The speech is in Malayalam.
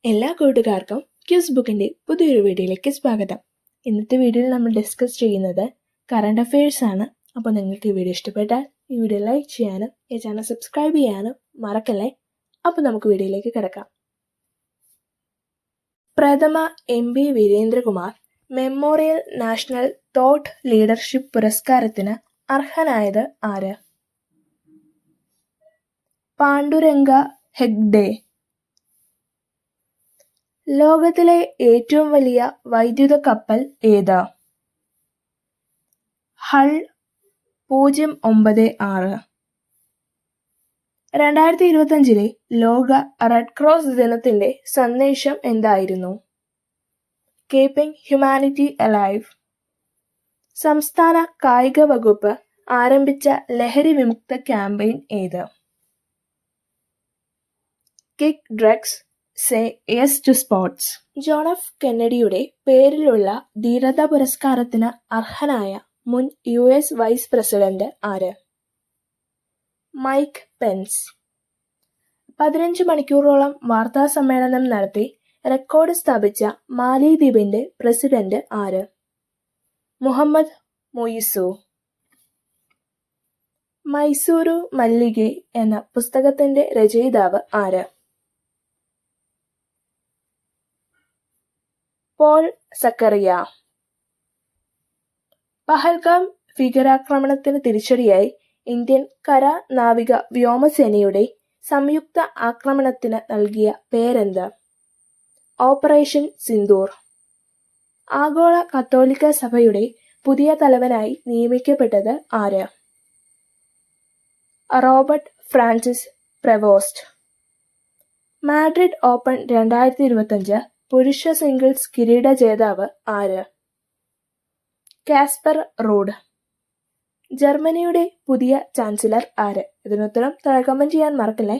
എല്ലാ കൂട്ടുകാർക്കും ക്യൂസ് ബുക്കിൻ്റെ പുതിയൊരു വീഡിയോയിലേക്ക് സ്വാഗതം. ഇന്നത്തെ വീഡിയോയിൽ നമ്മൾ ഡിസ്കസ് ചെയ്യുന്നത് കറണ്ട് അഫയേഴ്സ് ആണ്. അപ്പോൾ നിങ്ങൾക്ക് ഈ വീഡിയോ ഇഷ്ടപ്പെട്ടാൽ ഈ വീഡിയോ ലൈക്ക് ചെയ്യാനും ഈ ചാനൽ സബ്സ്ക്രൈബ് ചെയ്യാനും മറക്കല്ലേ. അപ്പോൾ നമുക്ക് വീഡിയോയിലേക്ക് കിടക്കാം. പ്രഥമ MP Veerendrakumar memorial national thought leadership പുരസ്കാരത്തിന് അർഹനായത് ആര്? പാണ്ഡുരംഗ ഹെഗ്ഡെ. ലോകത്തിലെ ഏറ്റവും വലിയ വൈദ്യുത കപ്പൽ ഏത്? ഹൾ 096. 2025 ലോക റെഡ് ക്രോസ് ദിനത്തിന്റെ സന്ദേശം എന്തായിരുന്നു? Keeping humanity alive. സംസ്ഥാന കായിക വകുപ്പ് ആരംഭിച്ച ലഹരി വിമുക്ത ക്യാമ്പയിൻ ഏത്? Kick drugs, say yes to sports. John F കെന്നഡിയുടെ പേരിലുള്ള ധീരതാ പുരസ്കാരത്തിന് അർഹനായ മുൻ US വൈസ് പ്രസിഡന്റ് ആര്? Mike Pence. 15 മണിക്കൂറോളം വാർത്താ സമ്മേളനം നടത്തി റെക്കോർഡ് സ്ഥാപിച്ച മാലിദ്വീപിന്റെ പ്രസിഡന്റ് ആര്? മുഹമ്മദ് മൊയ്സു. മൈസൂരു മല്ലികെ എന്ന പുസ്തകത്തിന്റെ രചയിതാവ് ആര്? പോൾ സക്കറിയ. പഹൽഗാം ഭീകരാക്രമണത്തിന് തിരിച്ചടിയായി ഇന്ത്യൻ കര നാവിക വ്യോമസേനയുടെ സംയുക്ത ആക്രമണത്തിന് നൽകിയ പേരെന്ത്? ഓപ്പറേഷൻ സിന്ദൂർ. ആഗോള കത്തോലിക്ക സഭയുടെ പുതിയ തലവനായി നിയമിക്കപ്പെട്ടത് ആര്? Robert Francis Prevost. Madrid Open 2025 പുരുഷ സിംഗിൾസ് കിരീട ജേതാവ് ആര്? Casper Ruud. ജർമ്മനിയുടെ പുതിയ ചാൻസലർ ആര്? ഇതിനുത്തരം താഴെ കമന്റ് ചെയ്യാൻ മറക്കല്ലേ.